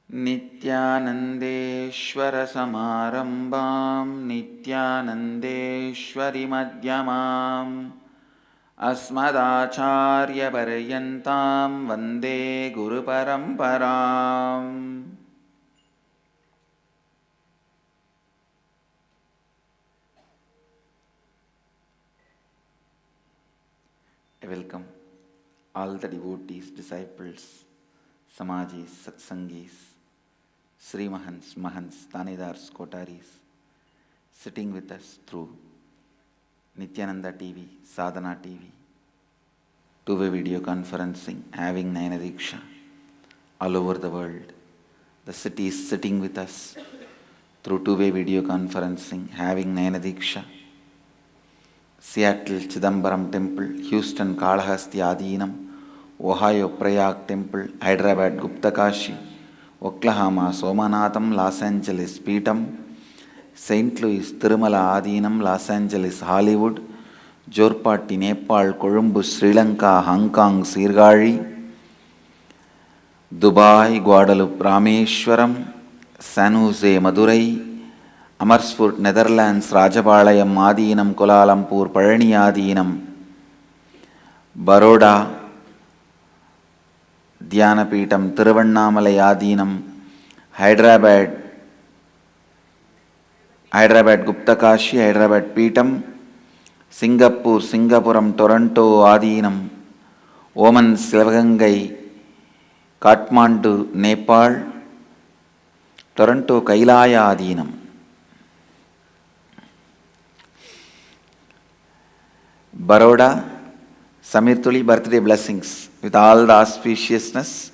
नित्यानन्देश्वरसमारम्भां नित्यानन्देश्वरिमध्यमाम् अस्मदाचार्यपर्यन्तां वन्दे गुरुपरम्पराम्. I welcome all the devotees, disciples, Samajis, Satsangis, Sri Mahants, Mahants, Tanidars, Kotaris, sitting with us through Nityananda TV, Sadhana TV, two-way video conferencing, having Nayana Diksha all over the world. The city is sitting with us through two-way video conferencing, having Nayana Diksha. Seattle Chidambaram Temple, Houston Kalahasti Adinam, Ohio Prayag Temple, Hyderabad Gupta Kashi, Oklahoma Somanatham, Los Angeles Peetam, St. Louis Tirumala Adinam, Los Angeles Hollywood, Jorpatti Nepal, Colombo Sri Lanka, Hong Kong Sirgari, Dubai Guadalupe Rameshwaram, San Jose Madurai, Amersfoort Netherlands Rajapalayam Adinam, Kuala Lumpur Palani Adinam, Baroda Dhyanapeetam, Tiruvannamalai Adinam, Hyderabad Gupta Kashi, Hyderabad Peetam, Singapore, Singapuram, Toronto Adinam, Oman Sivagangai, Kathmandu, Nepal, Toronto Kailaya Adinam. Baroda, Samir Tuli, birthday blessings. With all the auspiciousness,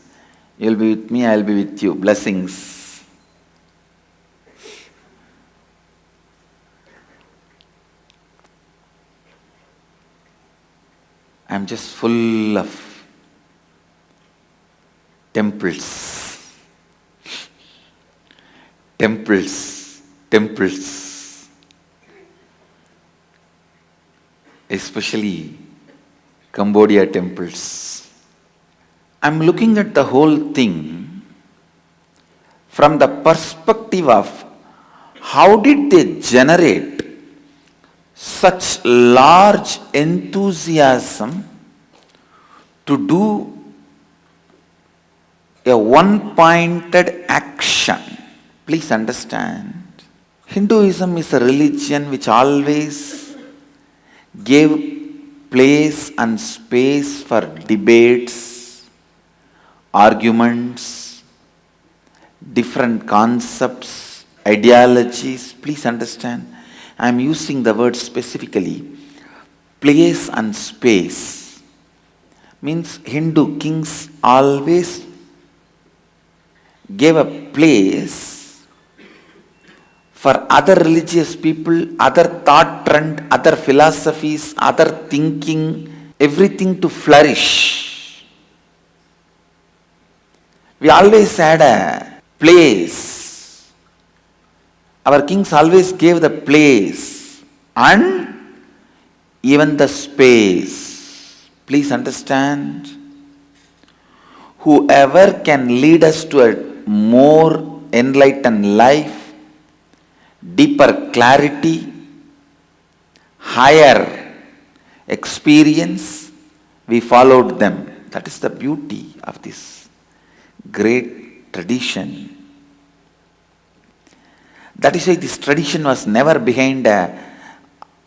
you will be with me, I will be with you. Blessings. I am just full of temples. Temples. Especially Cambodia temples. I'm looking at the whole thing from the perspective of how did they generate such large enthusiasm to do a one-pointed action. Please understand, Hinduism is a religion which always gave place and space for debates, arguments, different concepts, ideologies. Please understand, I am using the word specifically. Place and space means Hindu kings always gave a place for other religious people, other thought trend, other philosophies, other thinking, everything to flourish. We always had a place. Our kings always gave the place and even the space. Please understand, whoever can lead us to a more enlightened life, deeper clarity, higher experience, we followed them. That is the beauty of this great tradition. That is why this tradition was never behind an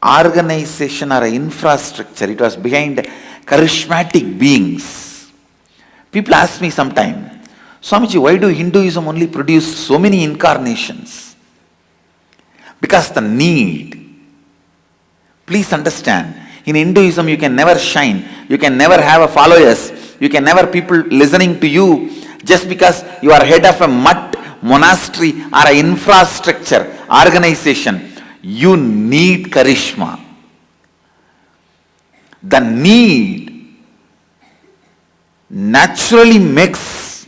organization or an infrastructure. It was behind charismatic beings. People ask me sometimes, Swamiji, why do Hinduism only produce so many incarnations? Because the need. Please understand, in Hinduism you can never shine, you can never have a followers, you can never people listening to you just because you are head of a mutt, monastery or an infrastructure, organization. You need charisma. The need naturally makes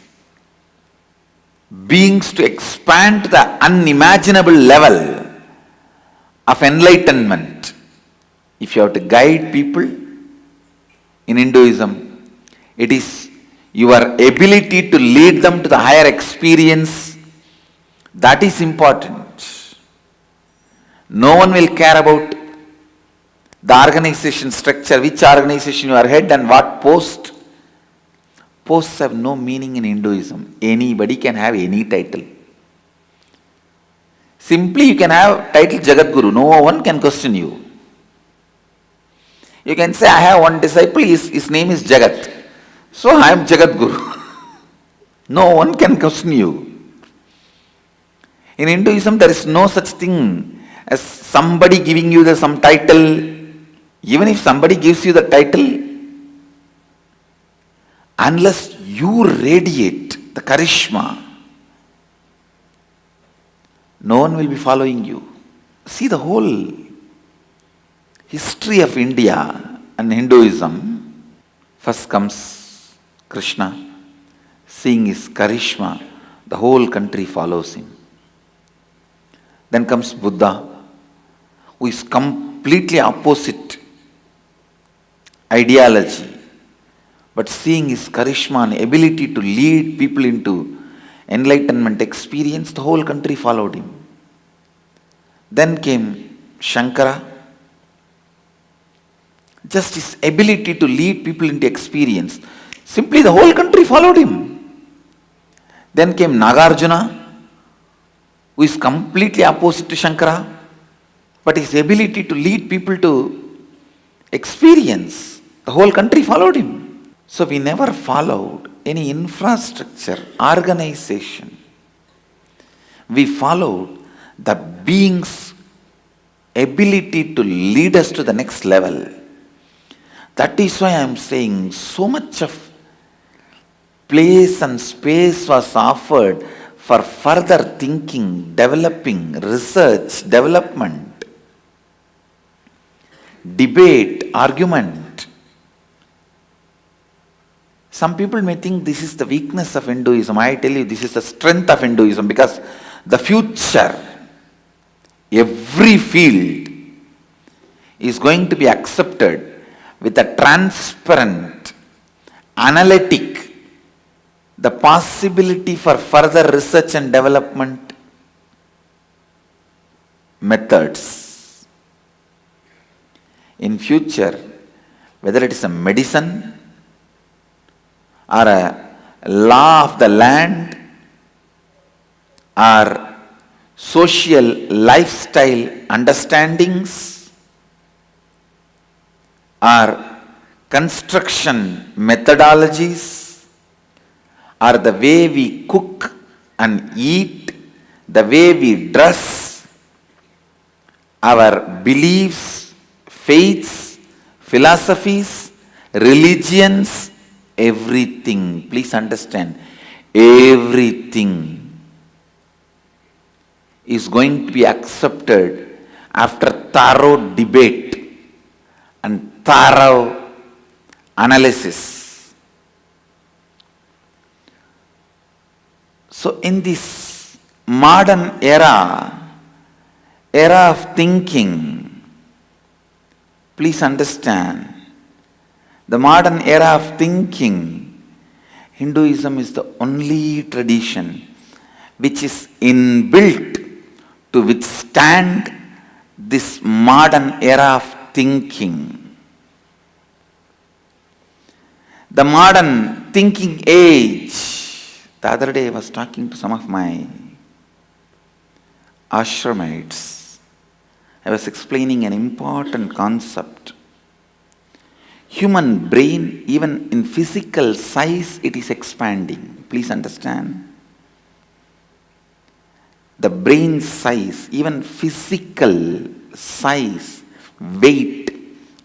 beings to expand to the unimaginable level of enlightenment. If you have to guide people in Hinduism, it is your ability to lead them to the higher experience, that is important. No one will care about the organization structure, which organization you are head and what post. Posts have no meaning in Hinduism. Anybody can have any title. Simply you can have title Jagadguru. No one can question you. You can say, I have one disciple, his name is Jagat. So I am Jagadguru. No one can question you. In Hinduism, there is no such thing as somebody giving you some title. Even if somebody gives you the title, unless you radiate the charisma, no one will be following you. See the whole history of India and Hinduism. First comes Krishna. Seeing his charisma, the whole country follows him. Then comes Buddha, who is completely opposite ideology. But seeing his charisma and ability to lead people into enlightenment experience, the whole country followed him. Then came Shankara. Just his ability to lead people into experience, simply the whole country followed him. Then came Nagarjuna, who is completely opposite to Shankara, but his ability to lead people to experience, the whole country followed him. So we never followed any infrastructure, organization. We followed the being's ability to lead us to the next level. That is why I am saying so much of place and space was offered for further thinking, developing, research, development, debate, argument. Some people may think this is the weakness of Hinduism. I tell you, this is the strength of Hinduism, because the future, every field is going to be accepted with a transparent, analytic, the possibility for further research and development methods. In future, whether it is a medicine or a law of the land or social lifestyle understandings or construction methodologies or the way we cook and eat, the way we dress, our beliefs, faiths, philosophies, religions, everything, please understand, everything is going to be accepted after thorough debate and thorough analysis. So in this modern era of thinking, please understand, the modern era of thinking, Hinduism is the only tradition which is inbuilt to withstand this modern era of thinking. The modern thinking age. The other day I was talking to some of my ashramites. I was explaining an important concept. Human brain, even in physical size, it is expanding. Please understand. The brain size, even physical size, weight,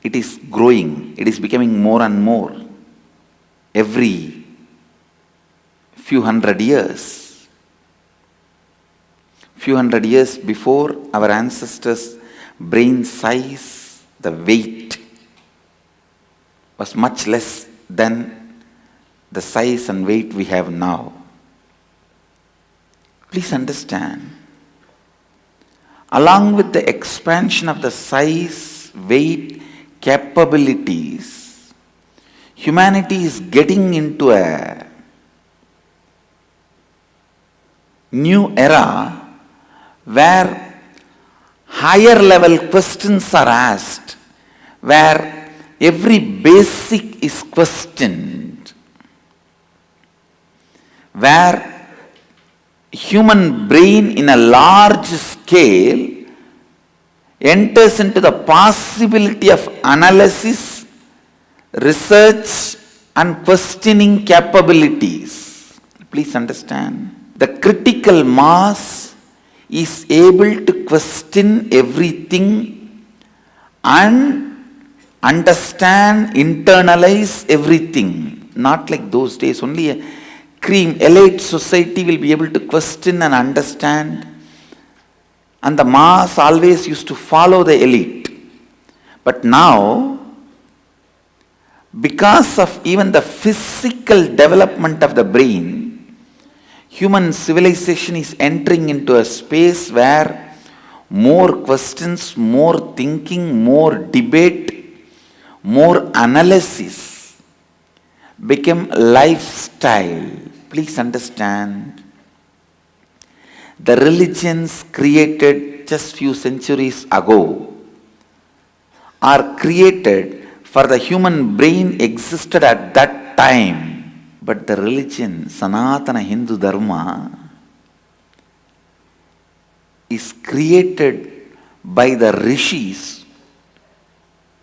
it is growing. It is becoming more and more every few hundred years. Few hundred years before, our ancestors' brain size, the weight was much less than the size and weight we have now. Please understand, along with the expansion of the size, weight, capabilities, humanity is getting into a new era where higher level questions are asked, where every basic is questioned, where human brain in a large scale enters into the possibility of analysis, research and questioning capabilities. Please understand. The critical mass is able to question everything and understand, internalize everything. Not like those days. Only a elite society will be able to question and understand. And the mass always used to follow the elite. But now, because of even the physical development of the brain, human civilization is entering into a space where more questions, more thinking, more debate, more analysis become lifestyle. Please understand. The religions created just few centuries ago are created for the human brain existed at that time. But the religion, Sanatana Hindu Dharma, is created by the rishis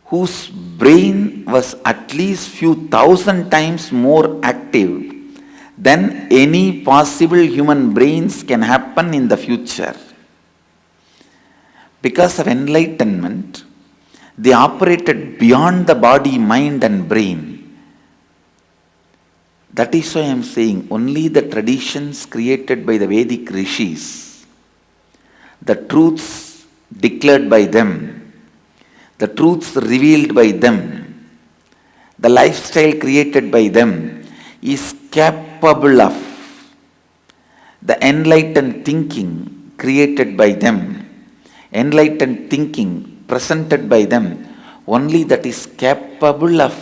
whose brain was at least few thousand times more active then any possible human brains can happen in the future. Because of enlightenment, they operated beyond the body, mind and brain. That is why I am saying only the traditions created by the Vedic rishis, the truths declared by them, the truths revealed by them, the lifestyle created by them is capable of the enlightened thinking created by them, enlightened thinking presented by them, only that is capable of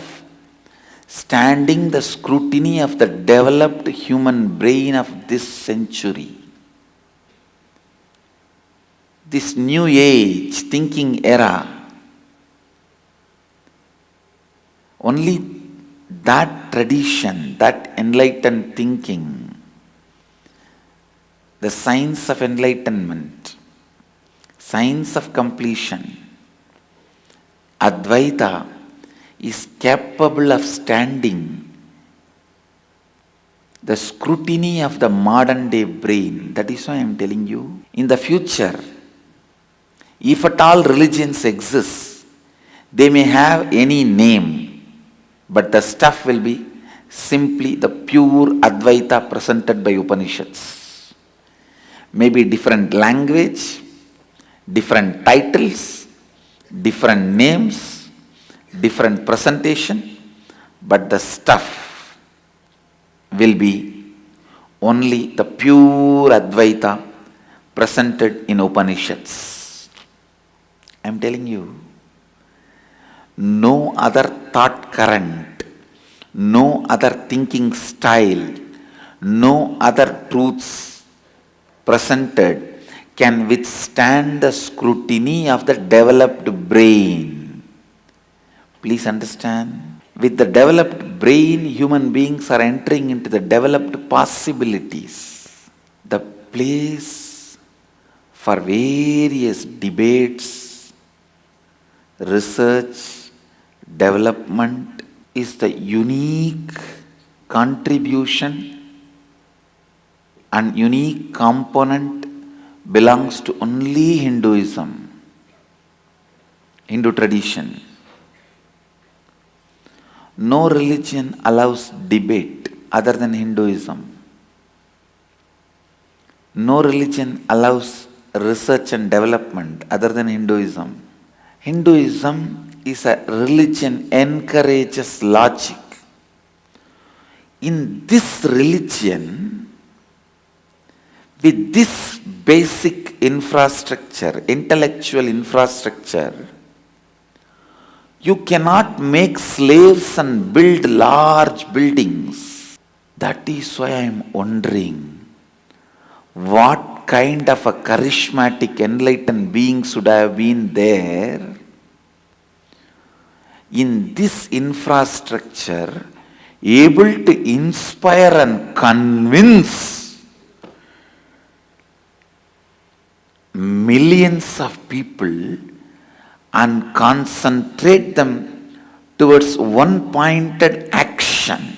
standing the scrutiny of the developed human brain of this century. This new age thinking era, only that tradition, that enlightened thinking, the science of enlightenment, science of completion, Advaita is capable of standing the scrutiny of the modern day brain. That is why I am telling you, in the future, if at all religions exist, they may have any name, but the stuff will be simply the pure Advaita presented by Upanishads. Maybe different language, different titles, different names, different presentation, but the stuff will be only the pure Advaita presented in Upanishads. I am telling you, no other thought current, no other thinking style, no other truths presented can withstand the scrutiny of the developed brain. Please understand. With the developed brain, human beings are entering into the developed possibilities. The place for various debates, research, development is the unique contribution and unique component belongs to only Hinduism, Hindu tradition. No religion allows debate other than Hinduism. No religion allows research and development other than Hinduism. Hinduism is a religion encourages logic. In this religion, with this basic infrastructure, intellectual infrastructure, You cannot make slaves and build large buildings. That is why I am wondering what kind of a charismatic, enlightened being should have been there in this infrastructure, able to inspire and convince millions of people and concentrate them towards one pointed action.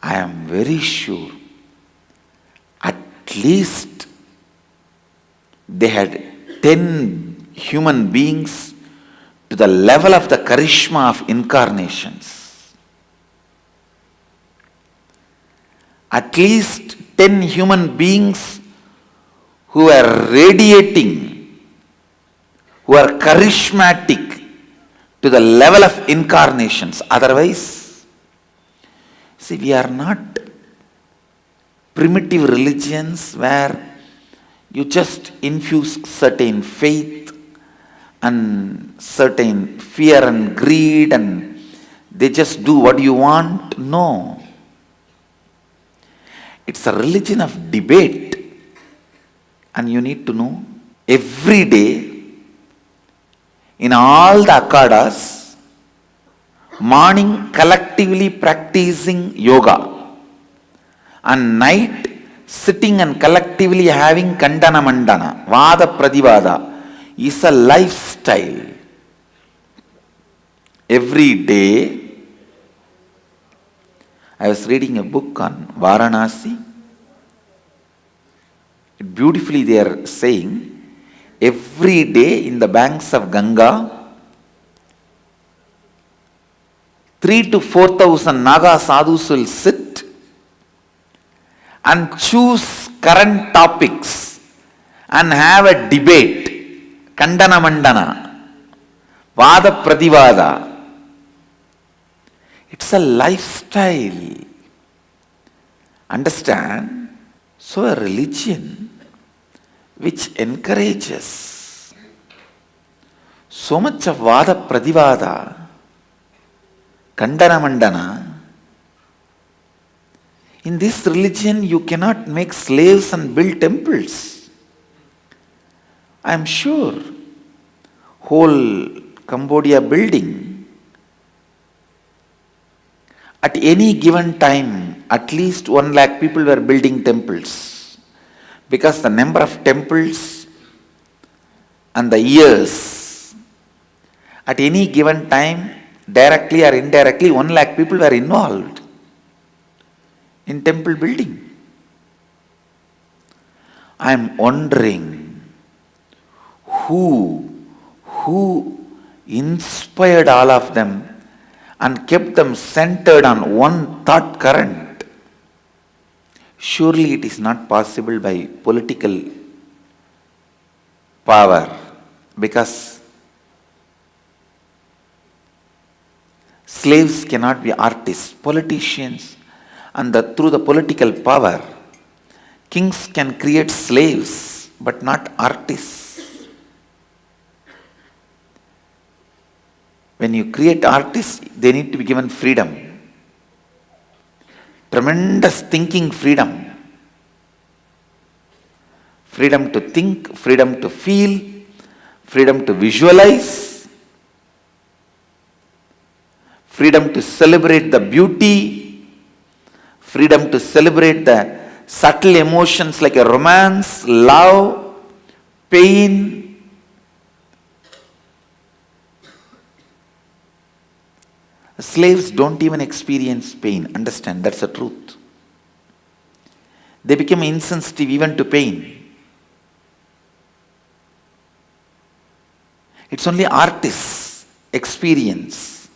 I am very sure at least they had 10 human beings to the level of the charisma of incarnations. At least 10 human beings who are radiating, who are charismatic to the level of incarnations. Otherwise, see, we are not primitive religions where you just infuse certain faith and certain fear and greed and they just do what you want. No. It's a religion of debate. And you need to know, every day in all the akhadas, morning collectively practicing yoga and night sitting and collectively having kandana mandana, vada pradivada is a lifestyle. Every day, I was reading a book on Varanasi. Beautifully they are saying, every day in the banks of Ganga, 3,000 to 4,000 Naga sadhus will sit and choose current topics and have a debate, Kandana Mandana, Vada Pradivada. It's a lifestyle. Understand? So a religion which encourages so much of Vada Pradivada, Kandana Mandana, in this religion you cannot make slaves and build temples. I am sure whole Cambodia building, at any given time, at least 1 lakh people were building temples. Because the number of temples and the years, at any given time, directly or indirectly, 1 lakh people were involved in temple building. I am wondering who inspired all of them and kept them centered on one thought current. Surely it is not possible by political power, because slaves cannot be artists, politicians, and through the political power, kings can create slaves but not artists. When you create artists, they need to be given freedom. Tremendous thinking freedom. Freedom to think, freedom to feel, freedom to visualize, freedom to celebrate the beauty, freedom to celebrate the subtle emotions like a romance, love, pain. Slaves don't even experience pain. Understand, that's the truth. They become insensitive even to pain. It's only artists experience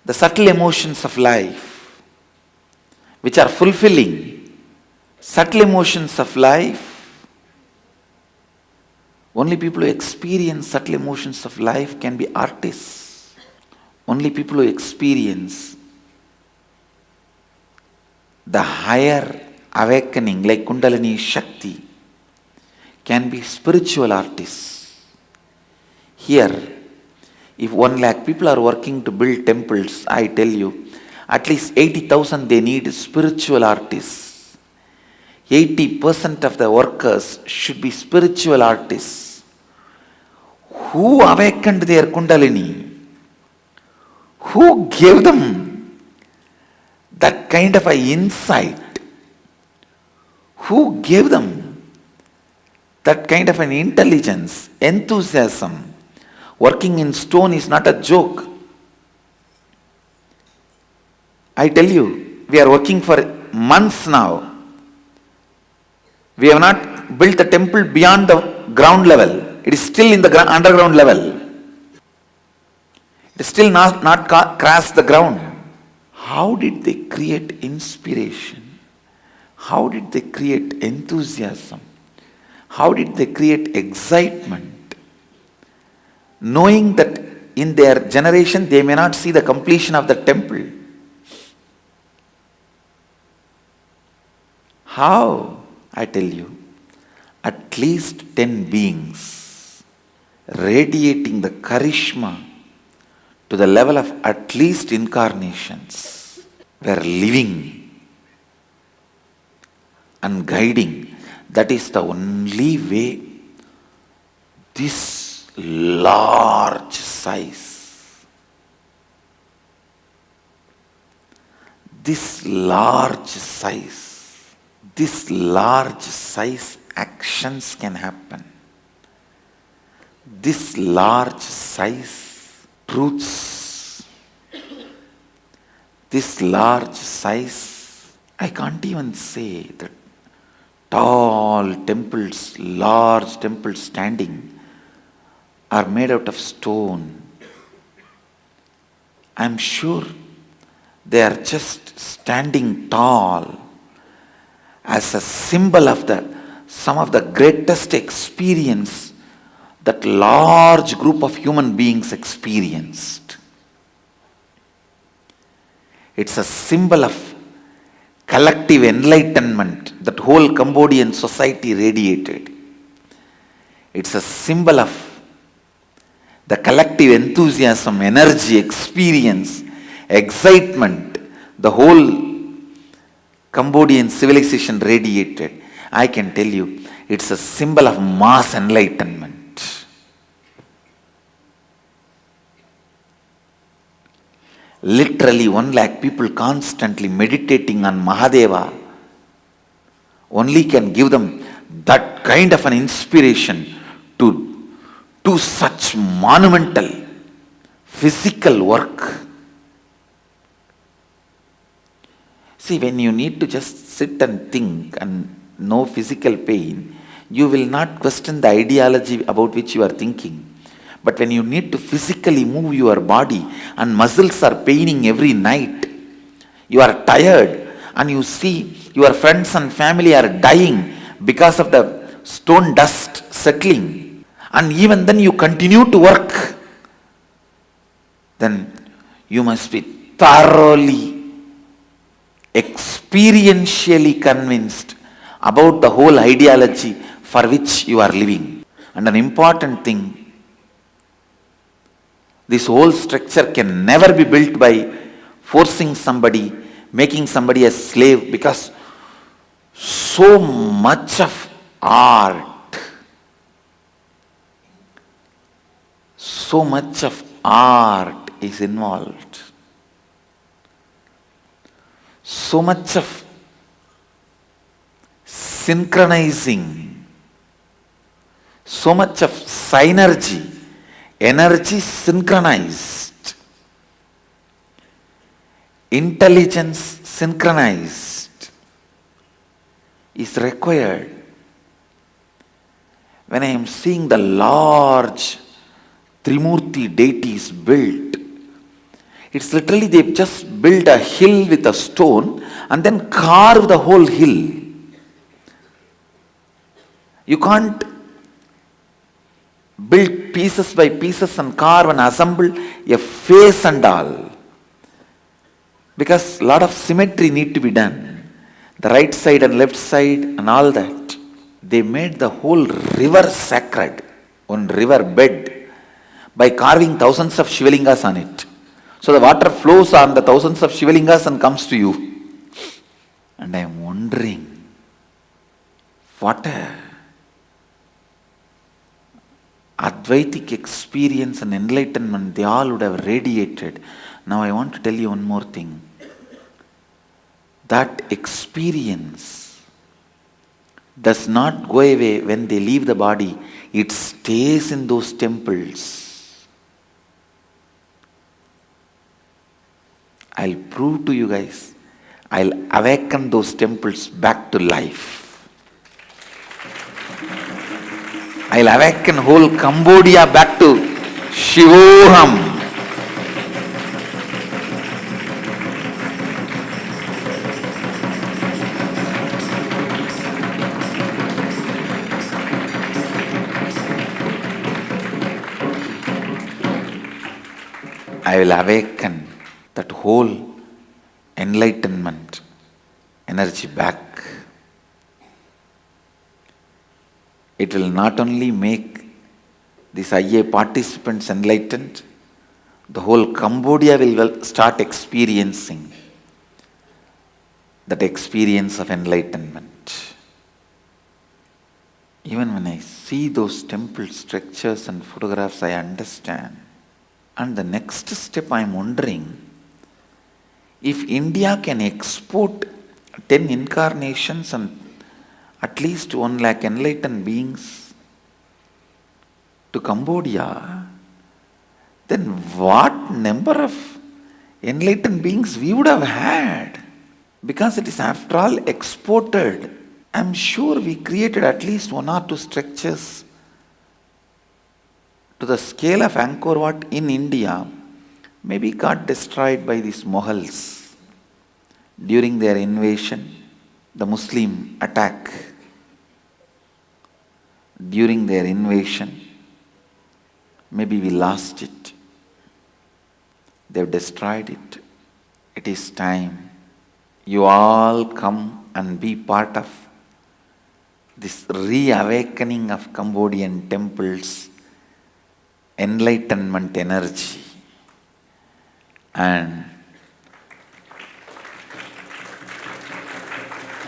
the subtle emotions of life, which are fulfilling. Subtle emotions of life, only people who experience subtle emotions of life can be artists. Only people who experience the higher awakening like Kundalini Shakti can be spiritual artists. Here, if 1 lakh people are working to build temples, I tell you, at least 80,000 they need spiritual artists. 80% of the workers should be spiritual artists. Who awakened their Kundalini? Who gave them that kind of an insight? Who gave them that kind of an intelligence, enthusiasm? Working in stone is not a joke. I tell you, we are working for months now. We have not built the temple beyond the ground level. It is still in the underground level. It is still not crossed the ground. How did they create inspiration? How did they create enthusiasm? How did they create excitement? Knowing that in their generation they may not see the completion of the temple. How? I tell you, at least 10 beings radiating the charisma to the level of at least incarnations were living and guiding. That is the only way this large size, this large size actions can happen. This large size truths, this large size, I can't even say that tall temples, large temples standing are made out of stone. I'm sure they are just standing tall as a symbol of some of the greatest experience that large group of human beings experienced. It's a symbol of collective enlightenment that whole Cambodian society radiated. It's a symbol of the collective enthusiasm, energy, experience, excitement, the whole Cambodian civilization radiated. I can tell you, it's a symbol of mass enlightenment. Literally 1 lakh people constantly meditating on Mahadeva only can give them that kind of an inspiration to do such monumental physical work. See, when you need to just sit and think and no physical pain, you will not question the ideology about which you are thinking. But when you need to physically move your body and muscles are paining every night, you are tired and you see your friends and family are dying because of the stone dust settling, and even then you continue to work, then you must be thoroughly, experientially convinced about the whole ideology for which you are living. And an important thing, this whole structure can never be built by forcing somebody, making somebody a slave, because so much of art, is involved. So much of synchronizing, so much of synergy, energy synchronized, intelligence synchronized is required. When I am seeing the large Trimurti deities built, it's literally they've just built a hill with a stone and then carved the whole hill. You can't build pieces by pieces and carve and assemble a face and all, because a lot of symmetry need to be done. The right side and left side and all that. They made the whole river sacred, one river bed, by carving thousands of Shivalingas on it. So the water flows on the thousands of Shivalingas and comes to you. And I am wondering, what a Advaitic experience and enlightenment they all would have radiated. Now I want to tell you one more thing. That experience does not go away when they leave the body. It stays in those temples. I'll prove to you guys. I'll awaken those temples back to life. I'll awaken whole Cambodia back to Shivoham. I will awaken that whole enlightenment energy back. It will not only make these IA participants enlightened, the whole Cambodia will start experiencing that experience of enlightenment. Even when I see those temple structures and photographs, I understand. And the next step, I am wondering, if India can export 10 incarnations and at least 1 lakh enlightened beings to Cambodia, then what number of enlightened beings we would have had? Because it is after all exported. I am sure we created at least 1 or 2 structures to the scale of Angkor Wat in India, maybe got destroyed by these Mughals during their invasion, the Muslim attack. During their invasion, maybe we lost it. They've destroyed it. It is time you all come and be part of this reawakening of Cambodian temples, enlightenment energy. And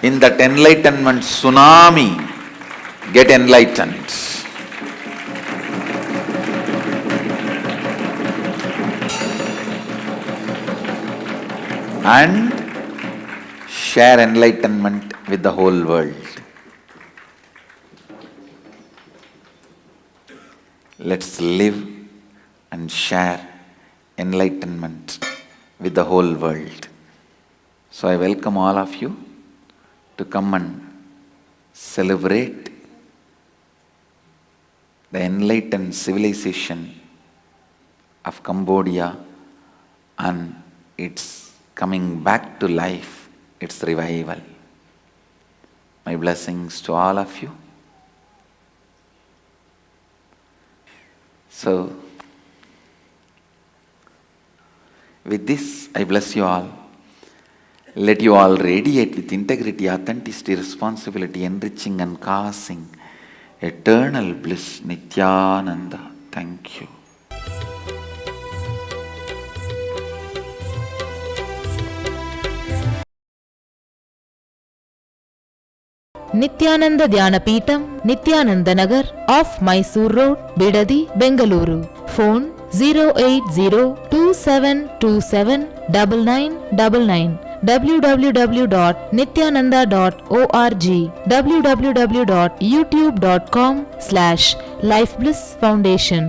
in that enlightenment tsunami, get enlightened. And share enlightenment with the whole world. Let's live and share enlightenment with the whole world. So I welcome all of you to come and celebrate the enlightened civilization of Cambodia and its coming back to life, its revival. My blessings to all of you. So, with this, I bless you all. Let you all radiate with integrity, authenticity, responsibility, enriching and causing eternal bliss, Nityananda. Thank you. Nityananda Dhyanapitham, Nityananda Nagar, off Mysore Road, Bidadi, Bengaluru. Phone 08027279999. www.nityananda.org. www.youtube.com/Life Bliss Foundation.